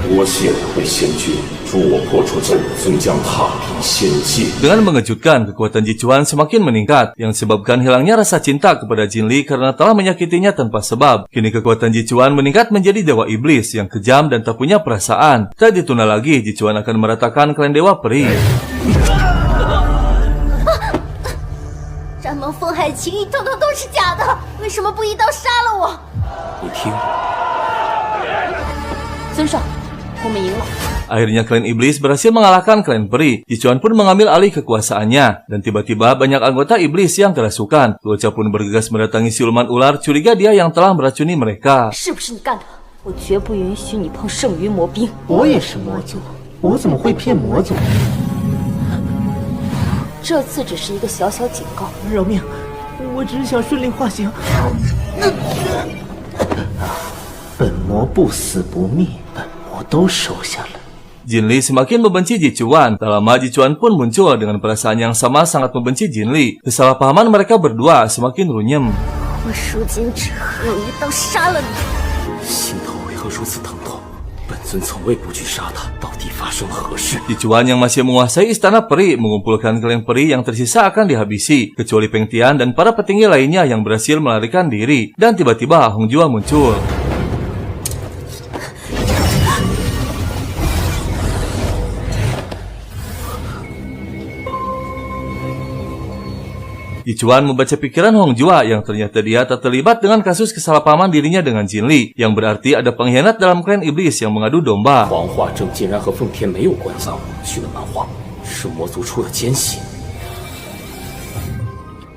多谢两位仙君，助我破除这武尊将踏平仙界。 Dengan mengejutkan, kekuatan Ji Chuan semakin meningkat, yang disebabkan hilangnya rasa cinta kepada Jinli karena telah menyakitinya tanpa sebab. Kini kekuatan Ji Chuan meningkat menjadi dewa iblis yang kejam dan tak punya perasaan. Tak ditunda lagi, Ji Chuan akan meratakan klan dewa peri. 山盟风海情谊统统都是假的，为什么不一刀杀了我？你听，尊少，我们赢了。 Akhirnya klan iblis berhasil mengalahkan klan peri. Ji Chuan pun mengambil alih kekuasaannya. Dan tiba-tiba banyak anggota iblis yang kerasukan. Luo Chen pun bergegas mendatangi siluman ular, curiga dia yang telah meracuni mereka. 是不是你干的？我绝不允许你碰圣鱼魔兵。我也是魔族，我怎么会骗魔族？这次只是一个小小警告。饶命！我只是想顺利化形。本魔不死不灭，本魔都收下了。 Jinli semakin membenci Ji Chuan. Tak lama Ji Chuan pun muncul dengan perasaan yang sama sangat membenci Jinli. Kesalahpahaman mereka berdua semakin runyem. 我如今只恨用一刀杀了你。心头为何如此疼痛？本尊从未不去杀他，到底发生了何事？ Ji Chuan yang masih menguasai istana peri mengumpulkan klan peri yang tersisa akan dihabisi, kecuali Peng Tian dan para petinggi lainnya yang berhasil melarikan diri. Dan tiba-tiba Hong Jua muncul. Ji Chuan membaca pikiran Hong Jua yang ternyata dia tak terlibat dengan kasus kesalahpahaman dirinya dengan Jinli, yang berarti ada pengkhianat dalam klan iblis yang mengadu domba. 黄化正竟然和奉天没有关系，去了蛮荒，是魔族出了奸细，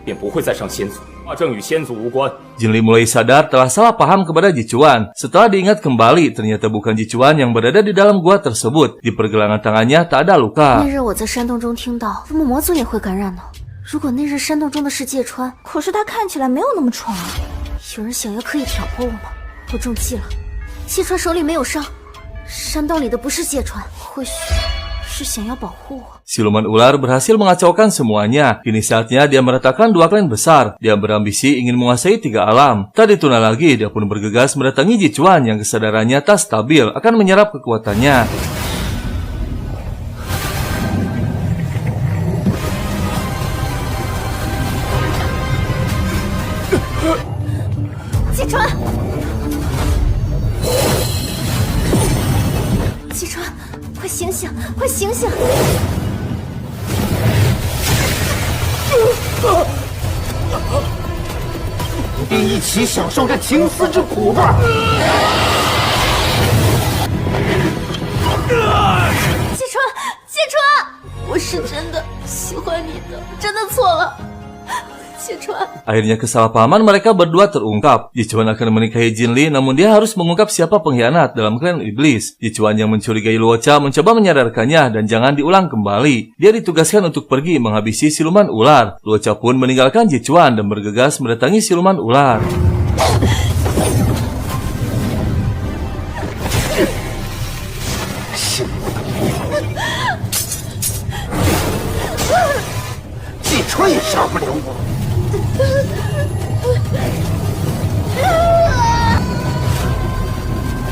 便不会再上仙族。化正与仙族无关。 Jinli mulai sadar telah salah paham kepada Ji Chuan. Setelah diingat kembali, ternyata bukan Ji Chuan yang berada di dalam gua tersebut. Di pergelangan tangannya tak ada luka. 那日我在山洞中听到，怎么魔族也会感染呢？如果那日山洞中的是芥川，可是他看起来没有那么蠢啊。有人想要刻意挑拨我吗？我中计了。芥川手里没有伤，山洞里的不是芥川，或许是想要保护我。 Siluman ular berhasil mengacaukan semuanya. Kini saatnya dia meratakan dua klan besar. Dia berambisi ingin menguasai 3 alam. Tak ditunda lagi, dia pun bergegas mendatangi Jichuan yang kesadarannya tak stabil akan menyerap kekuatannya. Jichuan! Jichuan, 快醒醒，快醒醒！ 便一起享受这情丝之苦吧！芥川，芥川，我是真的喜欢你的，真的错了，芥川。 Akhirnya kesalahpahaman mereka berdua terungkap. Jichuan akan menikahi Jinli, namun dia harus mengungkap siapa pengkhianat dalam klan iblis. Jichuan yang mencurigai Luocha mencoba menyadarkannya dan jangan diulang kembali. Dia ditugaskan untuk pergi menghabisi siluman ular. Luocha pun meninggalkan Jichuan dan bergegas mendatangi siluman ular. Jichuan 也杀不了我。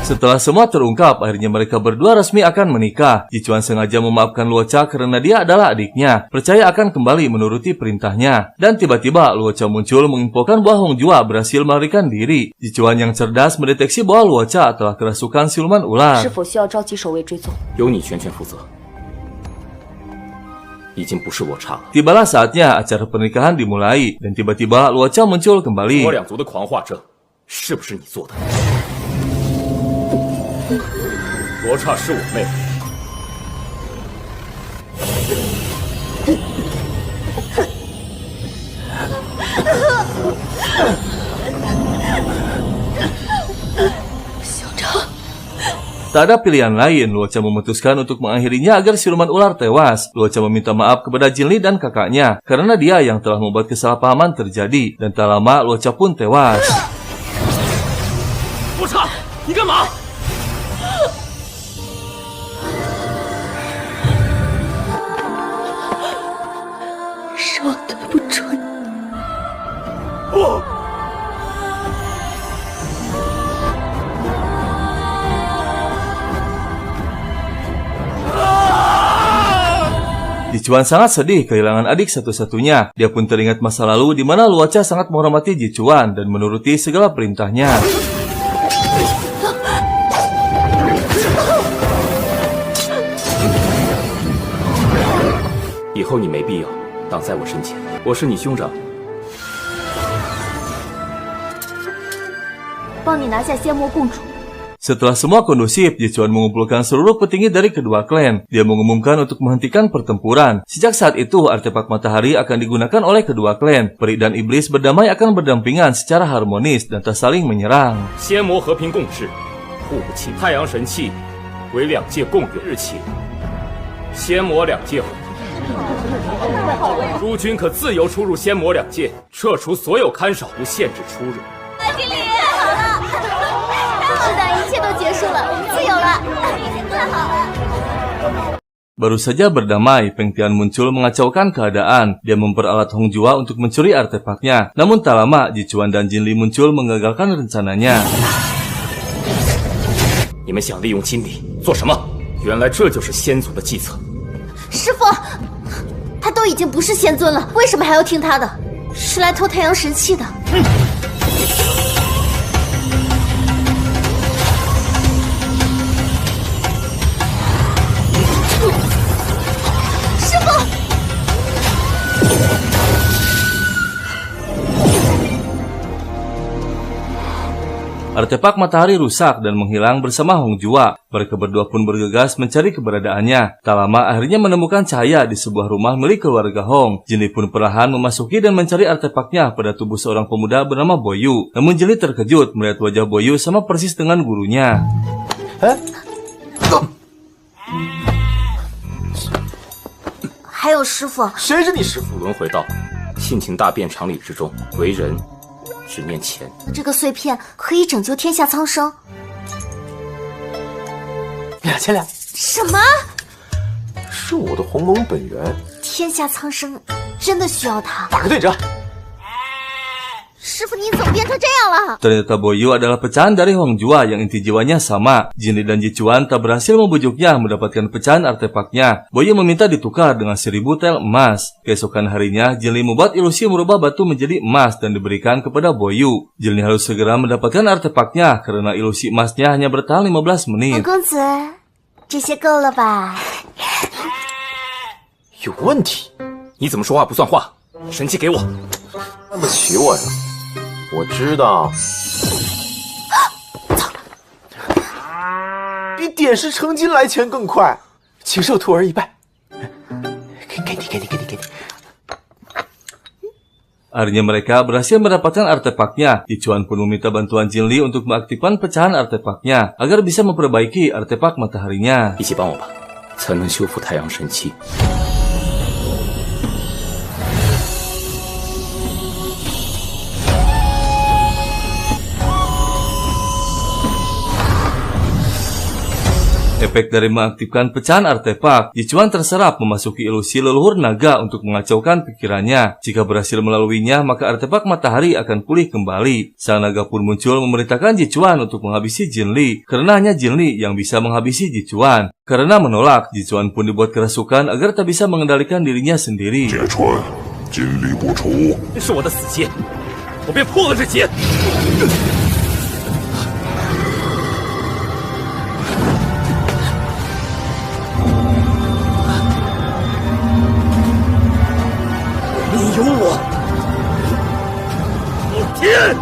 Setelah semua terungkap, akhirnya mereka berdua resmi akan menikah. Jichuan sengaja memaafkan Luocha karena dia adalah adiknya, percaya akan kembali menuruti perintahnya. Dan tiba-tiba Luocha muncul menginfokan bahwa Hongjua berhasil melarikan diri. Jichuan yang cerdas mendeteksi bahwa Luocha telah kerasukan siluman ular. 是否需要召集守卫追踪？由你全权负责，已经不是我差了。 Tibalah saatnya acara pernikahan dimulai, dan tiba-tiba Luocha muncul kembali. 我两族的狂化症是不是你做的？罗刹是我妹妹。校长， Tak ada pilihan lain, Luocha memutuskan untuk mengakhirinya agar siluman ular tewas. Luocha meminta maaf kepada Jinli dan kakaknya, karena dia yang telah membuat kesalahpahaman terjadi. Dan tak lama, Luocha pun tewas. 罗刹，你干嘛？ 是我对不住你。 Jichuan sangat sedih kehilangan adik satu-satunya. Dia pun teringat masa lalu di mana Luocha sangat menghormati Jichuan dan menuruti segala perintahnya. 以后你没必要挡在我身前，我是你兄长。帮你拿下仙魔共主。 Setelah semua kondusif, Jichuan mengumpulkan seluruh petinggi dari kedua klan. Dia mengumumkan untuk menghentikan pertempuran. Sejak saat itu, artefak matahari akan digunakan oleh kedua klan. Peri dan iblis berdamai akan berdampingan secara harmonis dan tak saling menyerang. 仙魔和平共治，互不侵。太阳神器为两界共有日期，仙魔两界合。诸君可自由出入仙魔两界，撤除所有看守，不限制出入。 经理，好了，是的，一切都结束了，我们自由了，太好了。 Baru saja berdamai, Peng Tian muncul mengacaukan keadaan. Dia memperalat Hongjua untuk mencuri artefaknya. Namun tak lama, Jichuan dan Jinli muncul mengagalkan rencananya. 你们想利用金理做什么？原来这就是仙族的计策。师傅，他都已经不是仙尊了，为什么还要听他的？是来偷太阳神器的。师傅， Artefak matahari rusak dan menghilang bersama Hongjua. Mereka berdua pun bergegas mencari keberadaannya. Tak lama akhirnya menemukan cahaya di sebuah rumah milik keluarga Hong. Jinli pun perlahan memasuki dan mencari artefaknya pada tubuh seorang pemuda bernama Boyu. Namun Jinli terkejut melihat wajah Boyu sama persis dengan gurunya. 还有师傅，谁是你师傅？轮回道性情大变，常理之中，为人只念钱。这个碎片可以拯救天下苍生。2000两。什么？是我的鸿蒙本源。天下苍生真的需要它？打个对折。师傅，你怎么变成这样了？ Ternyata Boyu adalah pecahan dari Hongjua yang inti jiwanya sama. Jinli dan Jichuan tak berhasil membujuknya mendapatkan pecahan artefaknya. Boyu meminta ditukar dengan 1000 tel emas. Keesokan harinya, Jinli membuat ilusi merubah batu menjadi emas dan diberikan kepada Boyu. Jinli harus segera mendapatkan artefaknya karena ilusi emasnya hanya bertahan 15 menit. 公子，这些够了吧？有问题？你怎么说话不算话？神器给我！看不起我呀？我知道。比点石成金来钱更快，请受徒儿一拜。给你。Akhirnya mereka berhasil mendapatkan artefaknya. Jichuan pun meminta bantuan Jinli untuk mengaktifkan pecahan artefaknya agar bisa memperbaiki artefak mataharinya. 一起帮我吧，才能修复太阳神器。 Efek dari mengaktifkan pecahan artefak, Jichuan terserap memasuki ilusi leluhur naga untuk mengacaukan pikirannya. Jika berhasil melaluinya, maka artefak matahari akan pulih kembali. Sang naga pun muncul memerintahkan Jichuan untuk menghabisi Jinli, karena hanya Jinli yang bisa menghabisi Jichuan. Karena menolak, Jichuan pun dibuat kerasukan agar tak bisa mengendalikan dirinya sendiri. Jichuan, Jinli 不除，这是我的死结，我便破了这结。 有我，天！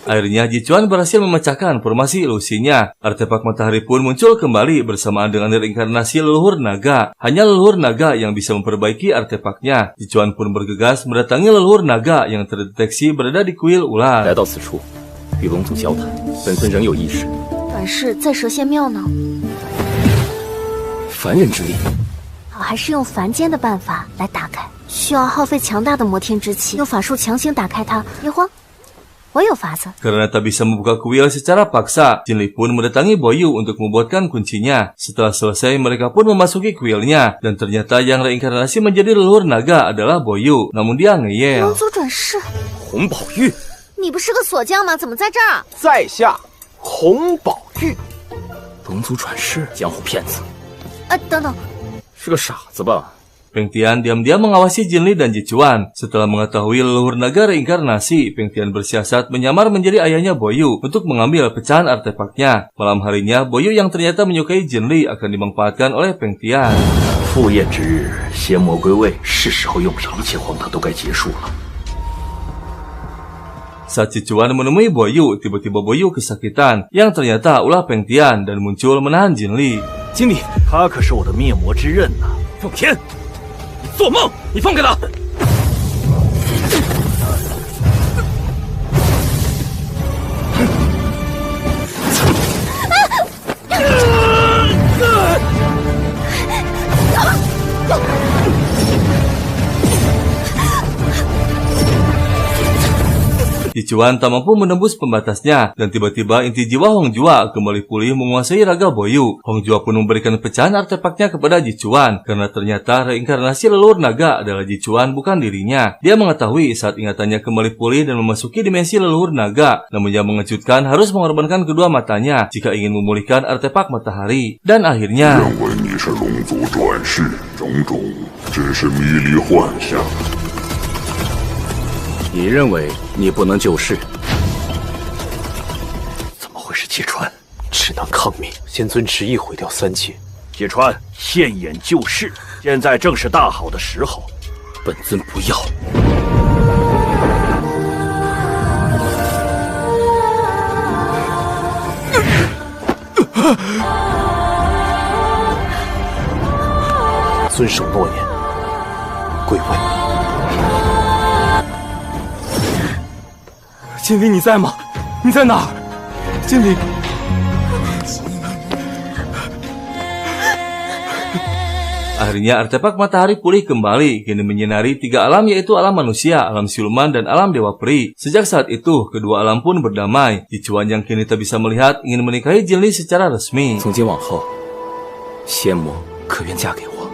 Akhirnya Jichuan berhasil memecahkan formasi ilusinya. Artefak matahari pun muncul kembali bersamaan dengan reinkarnasi leluhur naga. Hanya leluhur naga yang bisa memperbaiki artefaknya. Jichuan pun bergegas mendatangi leluhur naga yang terdeteksi berada di kuil ular. 来到此处，与龙族交谈，本尊仍有意识。短视在蛇仙庙呢。凡人之力。 还是用凡间的办法来打开，需要耗费强大的摩天之气，用法术强行打开它。别慌，我有法子。 Karena tak bisa membuka kuil secara paksa, Jinli pun mendatangi Boyu untuk membuatkan kuncinya. Setelah selesai, mereka pun memasuki kuilnya, dan ternyata yang reinkarnasi menjadi leluhur naga adalah Boyu. Namun dia ngeyel. 龙族转世，红宝玉，你不是个锁匠吗？怎么在这儿？在下洪宝玉，龙族转世，江湖骗子。等等。 是个傻子吧？ Peng Tian diam-diam mengawasi Jinli dan Jichuan. Setelah mengetahui leluhur naga reinkarnasi, Peng Tian bersiasat menyamar menjadi ayahnya Boyu untuk mengambil pecahan artefaknya. Malam harinya, Boyu yang ternyata menyukai Jinli akan dimanfaatkan oleh Peng Tian. 赴宴之日，仙魔归位，是时候用品，一切荒唐都该结束了。 Saat Jichuan menemui Boyu, tiba-tiba Boyu kesakitan, yang ternyata ulah Peng Tian dan muncul menahan Jinli. 经理，他可是我的灭魔之刃呐！奉天，你做梦！你放开他！Jichuan tak mampu menembus pembatasnya, dan tiba-tiba inti jiwa Hongjua kembali pulih menguasai raga Boyu. Hongjua pun memberikan pecahan artefaknya kepada Jichuan, karena ternyata reinkarnasi leluhur naga adalah Jichuan, bukan dirinya. Dia mengetahui saat ingatannya kembali pulih dan memasuki dimensi leluhur naga, namun yang mengejutkan harus mengorbankan kedua matanya jika ingin memulihkan artefak matahari. Dan akhirnya... 认为你是龙族转世，种种只是迷离幻想。 你认为你不能救世？怎么会是芥川？只能抗命。仙尊执意毁掉三界。芥川，现眼救世，现在正是大好的时候。本尊不要。遵守诺言，归位。 经理，你在吗？你在哪儿？经理， Akhirnya artefak matahari pulih kembali, kini menyinari 3 alam yaitu alam manusia, alam siluman, dan alam dewa peri. Sejak saat itu, kedua alam pun berdamai. Ji Chuan yang kini tak bisa melihat ingin menikahi Jin Li secara resmi. 从今往后，仙魔可愿嫁给我？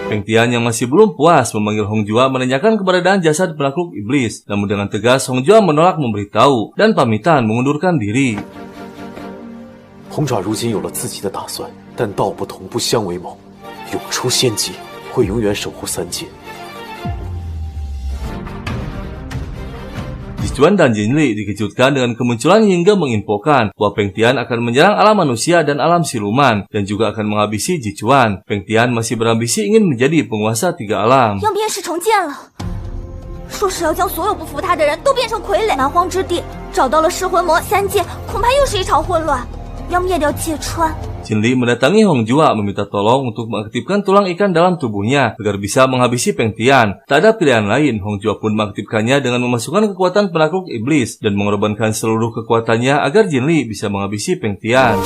Peng Tian yang masih belum puas memanggil Hong Jua menanyakan keberadaan jasad penakluk iblis. Namun dengan tegas Hong Jua menolak memberitahu dan pamitan mengundurkan diri. 红爪如今有了自己的打算，但道不同不相为谋，永出仙籍，会永远守护三界。 Ji Chuan dan Jin Li dikejutkan dengan kemunculan hingga menginfokan bahwa Peng Tian akan menyerang alam manusia dan alam siluman dan juga akan menghabisi Ji Chuan. Peng Tian masih berambisi ingin menjadi penguasa 3 alam. 样变是重建了，说是要将所有不服他的人都变成傀儡。蛮荒之地找到了噬魂魔，三界恐怕又是一场混乱，要灭掉芥川。 Jin Li mendatangi Hong Jua meminta tolong untuk mengaktifkan tulang ikan dalam tubuhnya agar bisa menghabisi Peng Tian. Tak ada pilihan lain, Hong Jua pun mengaktifkannya dengan memasukkan kekuatan penakluk iblis dan mengorbankan seluruh kekuatannya agar Jin Li bisa menghabisi Peng Tian.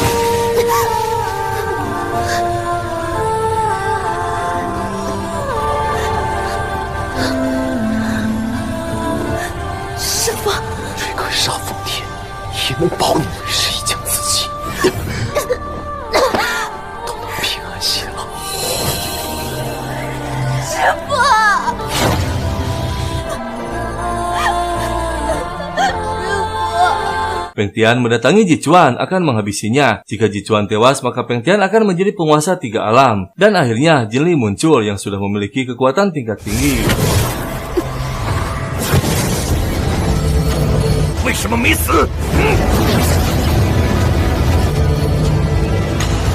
Siapa? 追鬼杀奉天，也能保你为师一将自尽。 Peng Tian mendatangi Ji Chuan akan menghabisinya. Jika Ji Chuan tewas, maka Peng Tian akan menjadi penguasa 3 alam. Dan akhirnya Jin Li muncul yang sudah memiliki kekuatan tingkat tinggi. 为什么没死？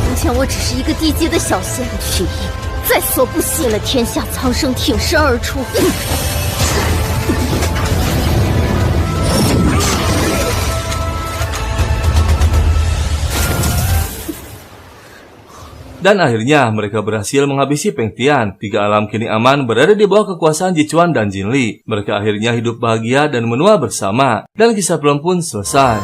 从前我只是一个低阶的小仙，去意在所不惜，为了天下苍生挺身而出。 Dan akhirnya mereka berhasil menghabisi Peng Tian. 3 alam kini aman berada di bawah kekuasaan Ji Chuan dan Jin Li. Mereka akhirnya hidup bahagia dan menua bersama. Dan kisah film pun selesai.